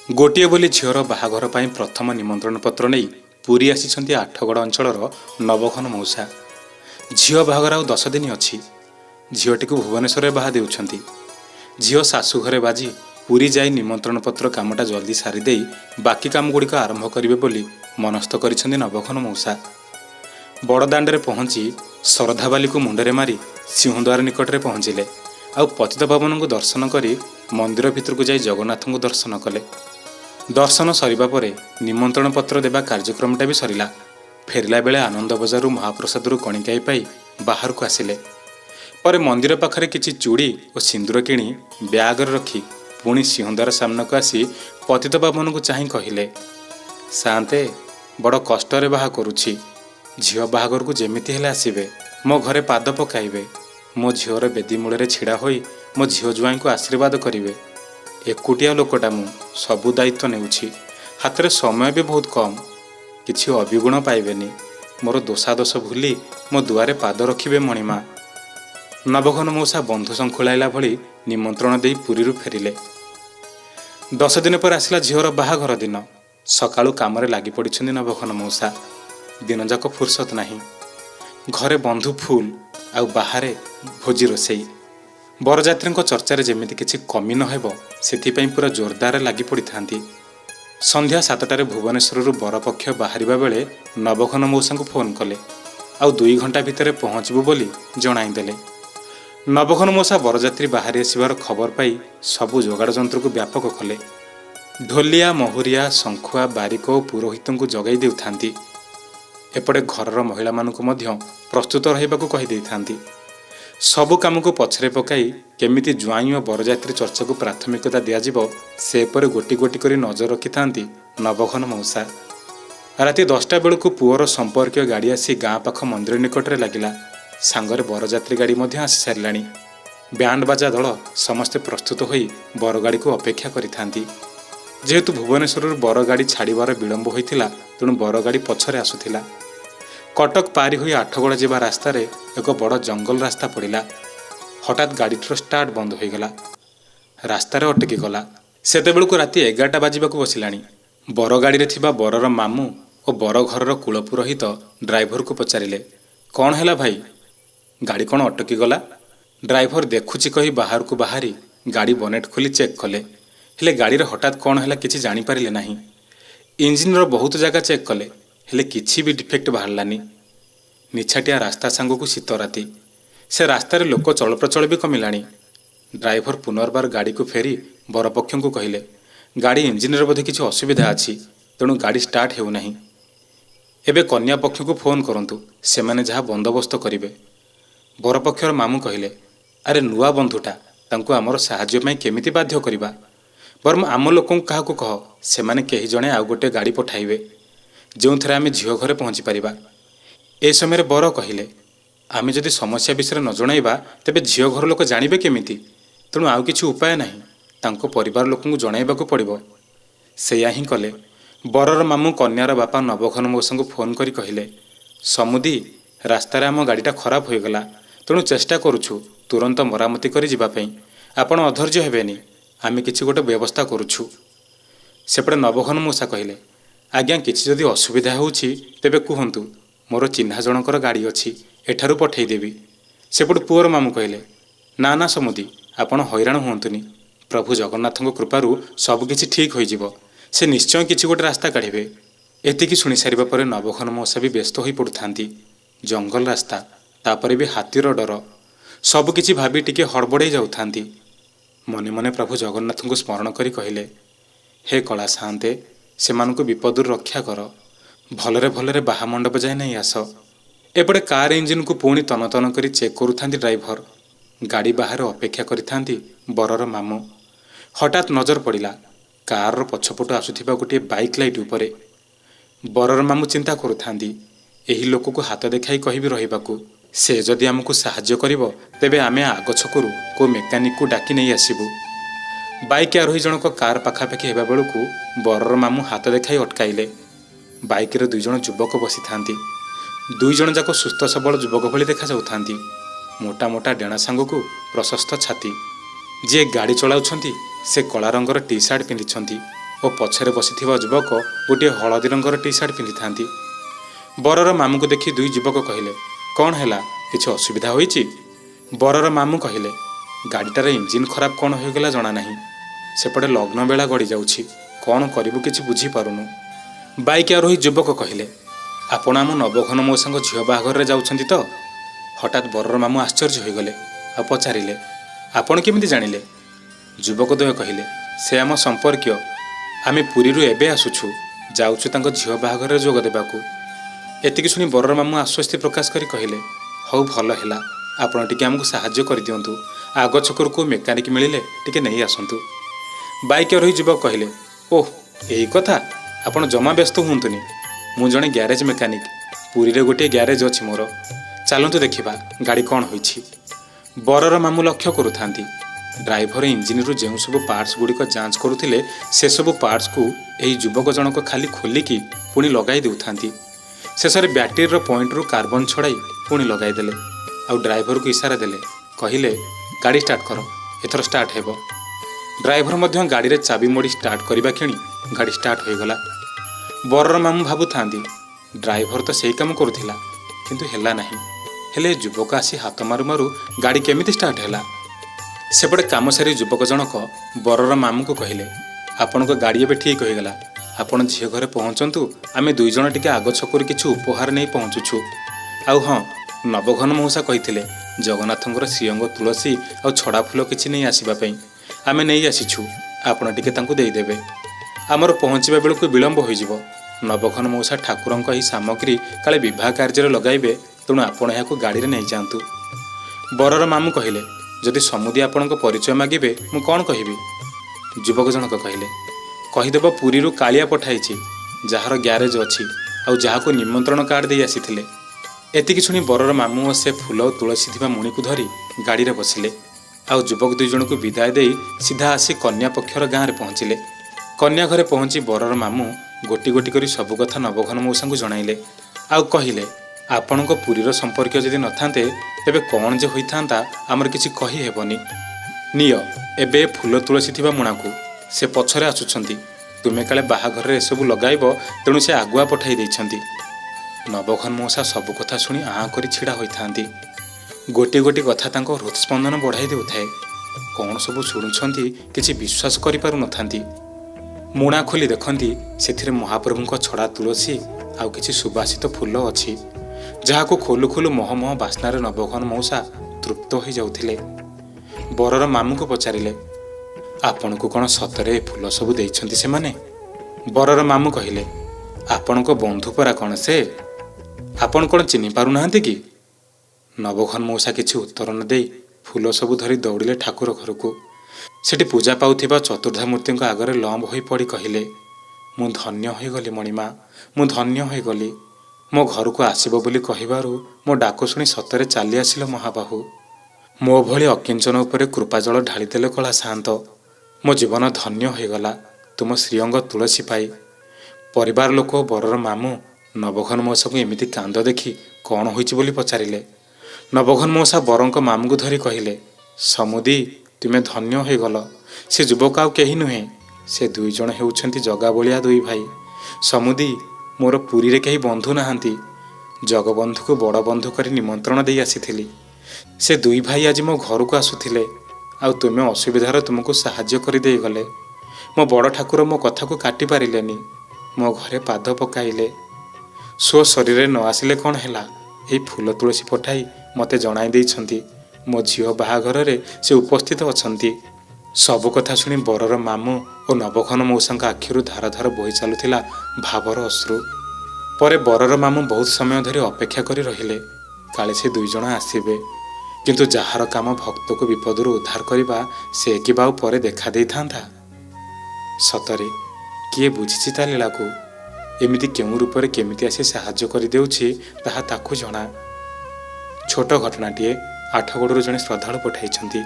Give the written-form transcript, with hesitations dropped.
गोटे बोली झीर बाहाघर पर प्रथम निमंत्रण पत्र नहीं पुरी आसी आठगड़ अंचल नवघन मौसा। झील बाहाघर आ 10 दिन अच्छी। झीटी को भुवनेश्वर बाहा देउछंती। झील शाशु घरे बाजी पुरी जाई निमंत्रण पत्र कामटा जल्दी सारीदे बाकी काम गुड़िक आरंभ करेंगे बोली मनस्थ करिसेंती नवघन मौसा। बड़दाण्डे पहुंची श्रद्धावाली को मुंडरे मारी सिंहद्वार निकट में पहुंचले। आउ पतित पावन को दर्शन करी मंदिर भितर को जाई जगन्नाथ को दर्शन कले। दर्शन सरिबा परे निमंत्रण पत्र देवा कार्यक्रमटा भी सरिला। फेरला बेले आनंद बजारू महाप्रसाद कणिकाई पाई बाहर को आसिले। पर मंदिर पाखरे किछि चूड़ी और सिंदूर किणी ब्यागर रखी पुणी सिंहद्वार सामना को आसी पतित पावन को चाहि कहिले, शांते बड़ कष्टरे बाहा करुछि। झील बाहाघर को जेमिति हेले आसिबे, मो घरे पाद पकाइबे, मो झीवर बेदी मूल छिड़ा होई मो झील जुआई को आशीर्वाद करिवे। एकुटिया लोकटा मु सबु दायित्व नेउछि। हाथ में समय भी बहुत कम। किछि अभिगुण पाइबेनी। मोर दोषादोष भूली मो दुआरे पाद रखिबे मणिमा। नवघन मौसा बंधु संकुलाइला भली निमंत्रण देई पुरीरु फेरिले। 10 दिन पर आसिला झीवर बाहाघर दिन। सकाळु कामरे लागि पड़िछन्ती नवघन मौसा। दिन जाक फुर्सत नाही। घरे बंधु फुल आउ बाहरे भोजी रोसई। बरजात्री चर्चार जेमिति किछि कमी न हेबो सेथिपई पूरा जोरदार लागि पड़ी थांती। संध्या 7टारे भुवनेश्वर बरपक्ष बाहरिबा बेले नवघन मौसा को फोन कले। आउ 2 घंटा भितर पहुँचबू बोली जणाइदेले। नवघन मौसा बरजात्री बाहरी आसिबार खबर पाई सबु जोगाड़ जंत्र को व्यापक कले। ढोलिया महुरिया शंखुआ बारिक और पुरोहित को जगाई देउथांती। एपटे घरर महिला मानक मध्य प्रस्तुत रहिबाकु कहि देइथांती। सबु काम को पछरे पकाई केमिति जुआई और बरजात्री चर्चा को प्राथमिकता दियाजिबो से पर गोटी गोटी करी नजर रखि थांती नवघन मौसा। राति 10टा बेलू पुअर संपर्क गाड़ी आसी गाँ पाख मंदिर निकट में लगिला। सांगरे बरजात्री गाड़ी मध्य आसी सारिलाणी। बैंड बाजा दल समस्ते प्रस्तुत होई बरगाड़ी को अपेक्षा करिथांती। जेहेतु भुवनेश्वर बरगाड़ी छाड़बार विलंब होइथिला तेणु बरगाड़ी पछरे आसुथिला। कटक पारी हुई आठगड़ जावा रास्तार एक बड़ जंगल रास्ता पड़ा। हठात गाड़ीटर स्टार्ट बंद हो गला। रास्तार अटकी गला। सेतेबेलू राति 11टा बाजिबाकू बसिलाणी। बरगाड़ी थिबा बरर मामू और बर घरर कुलपुरोहित ड्राइवर को पचारिले, कौन हैला भाई, गाड़ी कौन अटकी गला? ड्राइवर देखुची कही बाहर को बाहरी गाड़ी बनेट खोली चेक कले। हेले गाड़ी हठात कौन हैला किछि जानि पारिले नाही। इंजिन बहुत जगह चेक कले हेले किछि भी डिफेक्ट बाहरलानी। निछाटिया रास्ता सांगू शीत राति। से रास्तार लोक चलप्रचल भी कमिलानी। ड्राइवर पुनर्बार गाड़ी को फेरी बरपक्ष को कहले, गाड़ी इंजिन बोधे किछि असुविधा अछि तेणु गाड़ी स्टार्ट हेउ नाही। एबे कन्या पक्ष को फोन करंतु, सेमाने जहा बंदोबस्त करिवे। बरपक्षर मामू कहले, अरे नुआ बंधुटा तांको आमर साहाय्य पई केमिति बाध्य करिबा। बरम आम लोकं काहाकू कह, सेमाने केही जणे आउ गोटे गाड़ी पठाइबे जो थे आम झील घरे पहुँची पारिबा। ए समय बर कहले, आमे जदि समस्या विषय न जणाइबा तेबे झील घर लोक जानिबे केमिति, तेणु आउ किछि उपाय नाही, तांको परिवार लोकंकु जणाइबाकू पड़िबो। सेया ही कले। बरर मामू कन्यार बापा नवघन मौसा को फोन करी कहले, समुदी रास्तार आम गाड़ीटा खराब हो गला, तेणु चेष्टा करुछु तुरंत मरामती करी जिबा पई। आपण अधैर्य हेबेनी, आमे किछि गोटे व्यवस्था करुछु। सेपटे नवघन मौसा कहले, आज्ञा किछि जदि असुविधा होउछि तेबे कुहंतु, मोर चिन्हा जनकर गाड़ी अछि, एठारु पठेइदेबी। सेपटे पुअर मामू कहले, ना ना समुदी आपण हैरान हुअंतुनी, प्रभु जगन्नाथଙ୍କ कृपारू सबकिछि ठीक होइजिबो, से निश्चय किछि गोटे रास्ता काढ़िबे। एतिकी शुणी सारिबा परे नवघन मौसा भी व्यस्त होई पड़ुथांती। जंगल रास्ता, तापरे भी हाथीर डर, सबकिछि भाबी टिके हड़बड़े जाउथांती। मने मने प्रभु जगन्नाथଙ୍କୁ स्मरण करी कहले, हे कला शांते सेमानଙ୍କୁ विपदुर रक्षा कर, भलरे भलरे बाहा मंडप जाए नहीं आस। एपटे कार इंजिन को पुणी तन तन करी चेक करुथांती ड्राइवर। गाड़ी बाहर अपेक्षा करिथांती बरर मामू। हठात नजर पड़ा कार पछपटु आसुथिबा गोटे बाइक लाइट उपरे। बरर मामू चिंता करुथांती, एही लोक को हाथ देखाई कहिबी रहिबाकू। से जदि आमको साहाय्य करिवो तेबे आमे आग छकरू को मेकानिक को डाकी नहीं आसिबू। बाइक आरोही जनक कार पाखापाखि हेबा बेलू बरर मामू हाथ देखाई अटकाइले। बाइक रे 2 जण युवक बसी थांती। 2 जण जाक सुस्थ सबल युवक भली देखा जाउथांती। मोटा मोटा डेणा सांगू प्रशस्त छाती। जे गाड़ी चलाउछंती से कला रंगर टी सार्ट पिंधिछंती ଓ ପଛରେ ବସିଥିବା ଯୁବକ ଗୋଟିଏ ହଳଦୀ ରଙ୍ଗର ଟି ସାର୍ଟ ପିନ୍ଧିଥାନ୍ତି। ବରର ମାମୁଁକୁ ଦେଖି ଦୁଇ ଯୁବକ କହିଲେ, କ'ଣ ହେଲା, କିଛି ଅସୁବିଧା ହୋଇଛି? ବରର ମାମୁଁ କହିଲେ, ଗାଡ଼ିଟାର ଇଞ୍ଜିନ୍ ଖରାପ କ'ଣ ହୋଇଗଲା ଜଣା ନାହିଁ। ସେପଟେ ଲଗ୍ନ ବେଳା ଗଡ଼ି ଯାଉଛି, କ'ଣ କରିବୁ କିଛି ବୁଝିପାରୁନୁ। ବାଇକ୍ ଆରୋହୀ ଯୁବକ କହିଲେ, ଆପଣ ଆମ ନବଘନ ମଉସାଙ୍କ ଝିଅ ବାହାଘରରେ ଯାଉଛନ୍ତି ତ? ହଠାତ୍ ବରର ମାମୁଁ ଆଶ୍ଚର୍ଯ୍ୟ ହୋଇଗଲେ ଆଉ ପଚାରିଲେ, ଆପଣ କେମିତି ଜାଣିଲେ? ଯୁବକ ଦ୍ୱୟ କହିଲେ, ସେ ଆମ ସମ୍ପର୍କୀୟ। ଆମେ ପୁରୀରୁ ଏବେ ଆସୁଛୁ, ଯାଉଛୁ ତାଙ୍କ ଝିଅ ବାହାଘରରେ ଯୋଗ ଦେବାକୁ। ଏତିକି ଶୁଣି ବରର ମାମୁଁ ଆଶ୍ୱସ୍ତି ପ୍ରକାଶ କରି କହିଲେ, ହଉ ଭଲ ହେଲା, ଆପଣ ଟିକେ ଆମକୁ ସାହାଯ୍ୟ କରିଦିଅନ୍ତୁ। ଆଗ ଛକରୁ କେଉଁ ମେକାନିକ୍ ମିଳିଲେ ଟିକେ ନେଇ ଆସନ୍ତୁ। ବାଇକ୍ ଆରୋହୀ ଯୁବକ କହିଲେ, ଓଃ ଏହି କଥା, ଆପଣ ଜମା ବ୍ୟସ୍ତ ହୁଅନ୍ତୁନି। ମୁଁ ଜଣେ ଗ୍ୟାରେଜ ମେକାନିକ୍। ପୁରୀରେ ଗୋଟିଏ ଗ୍ୟାରେଜ ଅଛି ମୋର। ଚାଲନ୍ତୁ ଦେଖିବା ଗାଡ଼ି କ'ଣ ହୋଇଛି। ବରର ମାମୁଁ ଲକ୍ଷ୍ୟ କରୁଥାନ୍ତି, ଡ୍ରାଇଭର ଇଞ୍ଜିନରୁ ଯେଉଁ ସବୁ ପାର୍ଟସ୍ ଗୁଡ଼ିକ ଯାଞ୍ଚ କରୁଥିଲେ ସେସବୁ ପାର୍ଟସକୁ ଏହି ଯୁବକ ଜଣକ ଖାଲି ଖୋଲିକି ପୁଣି ଲଗାଇ ଦେଉଥାନ୍ତି। ଶେଷରେ ବ୍ୟାଟେରୀର ପଏଣ୍ଟରୁ କାର୍ବନ ଛଡ଼ାଇ ପୁଣି ଲଗାଇ ଦେଲେ ଆଉ ଡ୍ରାଇଭରକୁ ଇସାରା ଦେଲେ, କହିଲେ, ଗାଡ଼ି ଷ୍ଟାର୍ଟ କର, ଏଥର ଷ୍ଟାର୍ଟ ହେବ। ଡ୍ରାଇଭର ମଧ୍ୟ ଗାଡ଼ିରେ ଚାବି ମୋଡ଼ି ଷ୍ଟାର୍ଟ କରିବା କ୍ଷଣି ଗାଡ଼ି ଷ୍ଟାର୍ଟ ହୋଇଗଲା। ବରର ମାମୁଁ ଭାବୁଥାନ୍ତି, ଡ୍ରାଇଭର ତ ସେଇ କାମ କରୁଥିଲା, କିନ୍ତୁ ହେଲା ନାହିଁ। ହେଲେ ଯୁବକ ଆସି ହାତ ମାରୁ ମାରୁ ଗାଡ଼ି କେମିତି ଷ୍ଟାର୍ଟ ହେଲା? ସେପଟେ କାମ ସାରି ଯୁବକ ଜଣକ ବରର ମାମୁଁକୁ କହିଲେ, ଆପଣଙ୍କ ଗାଡ଼ି ଏବେ ଠିକ୍ ହୋଇଗଲା, ଆପଣ ଝିଅ ଘରେ ପହଞ୍ଚନ୍ତୁ, ଆମେ ଦୁଇ ଜଣ ଟିକେ ଆଗ ଛକରୁ କିଛି ଉପହାର ନେଇ ପହଞ୍ଚୁଛୁ। ଆଉ ହଁ, ନବଘନ ମଉସା କହିଥିଲେ ଜଗନ୍ନାଥଙ୍କର ଶ୍ରୀଅଙ୍ଗ ତୁଳସୀ ଆଉ ଛଡ଼ା ଫୁଲ କିଛି ନେଇ ଆସିବା ପାଇଁ। ଆମେ ନେଇ ଆସିଛୁ, ଆପଣ ଟିକେ ତାଙ୍କୁ ଦେଇଦେବେ। ଆମର ପହଞ୍ଚିବା ବେଳକୁ ବିଳମ୍ବ ହୋଇଯିବ। ନବଘନ ମଉସା ଠାକୁରଙ୍କ ଏହି ସାମଗ୍ରୀ କାଳେ ବିବାହ କାର୍ଯ୍ୟରେ ଲଗାଇବେ, ତେଣୁ ଆପଣ ଏହାକୁ ଗାଡ଼ିରେ ନେଇଯାଆନ୍ତୁ। ବରର ମାମୁଁ କହିଲେ, ଯଦି ସମୁଦି ଆପଣଙ୍କ ପରିଚୟ ମାଗିବେ ମୁଁ କ'ଣ କହିବି? ଯୁବକ ଜଣକ କହିଲେ, କହିଦେବ ପୁରୀରୁ କାଳିଆ ପଠାଇଛି, ଯାହାର ଗ୍ୟାରେଜ ଅଛି ଆଉ ଯାହାକୁ ନିମନ୍ତ୍ରଣ କାର୍ଡ଼ ଦେଇ ଆସିଥିଲେ। ଏତିକି ଶୁଣି ବରର ମାମୁଁ ଓ ସେ ଫୁଲ ଓ ତୁଳସୀ ଥିବା ମୁଣିକୁ ଧରି ଗାଡ଼ିରେ ବସିଲେ ଆଉ ଯୁବକ ଦୁଇ ଜଣଙ୍କୁ ବିଦାୟ ଦେଇ ସିଧା ଆସି କନ୍ୟା ପକ୍ଷର ଗାଁରେ ପହଞ୍ଚିଲେ। କନ୍ୟା ଘରେ ପହଞ୍ଚି ବରର ମାମୁଁ ଗୋଟି ଗୋଟି କରି ସବୁ କଥା ନବଘନ ମଉସାଙ୍କୁ ଜଣାଇଲେ ଆଉ କହିଲେ, ଆପଣଙ୍କ ପୁରୀର ସମ୍ପର୍କୀୟ ଯଦି ନଥାନ୍ତେ ତେବେ କ'ଣ ଯେ ହୋଇଥାନ୍ତା ଆମର କିଛି କହି ହେବନି। ନିଅ ଏବେ ଫୁଲ ତୁଳସୀ ଥିବା ମୁଣାକୁ, ସେ ପଛରେ ଆସୁଛନ୍ତି। ତୁମେ କାଳେ ବାହାଘରରେ ଏସବୁ ଲଗାଇବ, ତେଣୁ ସେ ଆଗୁଆ ପଠାଇ ଦେଇଛନ୍ତି। ନବଘନ ମଉସା ସବୁ କଥା ଶୁଣି ଆଁ କରି ଛିଡ଼ା ହୋଇଥାନ୍ତି। ଗୋଟିଏ ଗୋଟିଏ କଥା ତାଙ୍କ ହୃଦସ୍ପନ୍ଦନ ବଢ଼ାଇ ଦେଉଥାଏ। କ'ଣ ସବୁ ଶୁଣୁଛନ୍ତି କିଛି ବିଶ୍ୱାସ କରିପାରୁନଥାନ୍ତି। ମୁଣା ଖୋଲି ଦେଖନ୍ତି ସେଥିରେ ମହାପ୍ରଭୁଙ୍କ ଛଡ଼ା ତୁଳସୀ ଆଉ କିଛି ସୁବାସିତ ଫୁଲ ଅଛି, ଯାହାକୁ ଖୋଲୁ ଖୋଲୁ ମହମହ ବାସ୍ନାରେ ନବଘନ ମଉସା ତୃପ୍ତ ହୋଇଯାଉଥିଲେ। ବରର ମାମୁଁକୁ ପଚାରିଲେ, ଆପଣଙ୍କୁ କ'ଣ ସତରେ ଏ ଫୁଲ ସବୁ ଦେଇଛନ୍ତି ସେମାନେ? ବରର ମାମୁଁ କହିଲେ, ଆପଣଙ୍କ ବନ୍ଧୁ ପରା କ'ଣ ସେ? ଆପଣ କ'ଣ ଚିହ୍ନି ପାରୁନାହାନ୍ତି କି? ନବଘନ ମଉସା କିଛି ଉତ୍ତର ନ ଦେଇ ଫୁଲ ସବୁ ଧରି ଦୌଡ଼ିଲେ ଠାକୁର ଘରକୁ। ସେଠି ପୂଜା ପାଉଥିବା ଚତୁର୍ଦ୍ଧାମୂର୍ତ୍ତିଙ୍କ ଆଗରେ ଲମ୍ବ ହୋଇ ପଡ଼ି କହିଲେ, ମୁଁ ଧନ୍ୟ ହୋଇଗଲି ମଣିମା, ମୁଁ ଧନ୍ୟ ହୋଇଗଲି। ମୋ ଘରକୁ ଆସିବ ବୋଲି କହିବାରୁ ମୋ ଡାକ ଶୁଣି ସତରେ ଚାଲି ଆସିଲ ମହାବାହୁ। ମୋ ଭଳି ଅକିଞ୍ଚନ ଉପରେ କୃପାଜଳ ଢାଳିଦେଲେ କଳା ସାନ୍ତ। ମୋ ଜୀବନ ଧନ୍ୟ ହୋଇଗଲା ତୁମ ଶ୍ରୀଅଙ୍ଗ ତୁଳସୀ ପାଇ। ପରିବାର ଲୋକ ବରର ମାମୁଁ ନବଘନ ମଉସାଙ୍କୁ ଏମିତି କାନ୍ଦ ଦେଖି କ'ଣ ହୋଇଛି ବୋଲି ପଚାରିଲେ। ନବଘନ ମଉସା ବରଙ୍କ ମାମୁଁଙ୍କୁ ଧରି କହିଲେ, ସମୁଦି ତୁମେ ଧନ୍ୟ ହୋଇଗଲ। ସେ ଯୁବକ ଆଉ କେହି ନୁହେଁ, ସେ ଦୁଇ ଜଣ ହେଉଛନ୍ତି ଜଗାବଳିଆ ଦୁଇ ଭାଇ। ସମୁଦି, ମୋର ପୁରୀରେ କେହି ବନ୍ଧୁ ନାହାନ୍ତି। ଜଗବନ୍ଧୁକୁ ବଡ଼ ବନ୍ଧୁ କରି ନିମନ୍ତ୍ରଣ ଦେଇ ଆସିଥିଲି। ସେ ଦୁଇ ଭାଇ ଆଜି ମୋ ଘରକୁ ଆସୁଥିଲେ, ଆଉ ତୁମେ ଅସୁବିଧାରେ ତୁମକୁ ସାହାଯ୍ୟ କରି ଦେଇଗଲେ। ମୋ ବଡ଼ ଠାକୁର ମୋ କଥାକୁ କାଟି ପାରିଲେନି, ମୋ ଘରେ ପାଦ ପକାଇଲେ। ସ୍ୱ ଶରୀରରେ ନ ଆସିଲେ କ'ଣ ହେଲା, ଏହି ଫୁଲ ତୁଳସୀ ପଠାଇ ମୋତେ ଜଣାଇ ଦେଇଛନ୍ତି ମୋ ଝିଅ ବାହାଘରରେ ସେ ଉପସ୍ଥିତ ଅଛନ୍ତି। ସବୁ କଥା ଶୁଣି ବରର ମାମୁଁ ଓ ନବଘନ ମଉସାଙ୍କ ଆଖିରୁ ଧାର ଧାର ବୋହି ଚାଲୁଥିଲା ଭାବର ଅଶ୍ରୁ। ପରେ ବରର ମାମୁଁ ବହୁତ ସମୟ ଧରି ଅପେକ୍ଷା କରି ରହିଲେ, କାଳେ ସେ ଦୁଇ ଜଣ ଆସିବେ। କିନ୍ତୁ ଯାହାର କାମ ଭକ୍ତକୁ ବିପଦରୁ ଉଦ୍ଧାର କରିବା, ସେ କିବା ଆଉ ପରେ ଦେଖା ଦେଇଥାନ୍ତା? ସତରେ କିଏ ବୁଝିଛି ତା ଲୀଳାକୁ? ଏମିତି କେଉଁ ରୂପରେ କେମିତି ଆସି ସାହାଯ୍ୟ କରିଦେଉଛି ତାହା ତାକୁ ଜଣା। ଛୋଟ ଘଟଣାଟିଏ ଆଠଗଡ଼ରୁ ଜଣେ ଶ୍ରଦ୍ଧାଳୁ ପଠାଇଛନ୍ତି।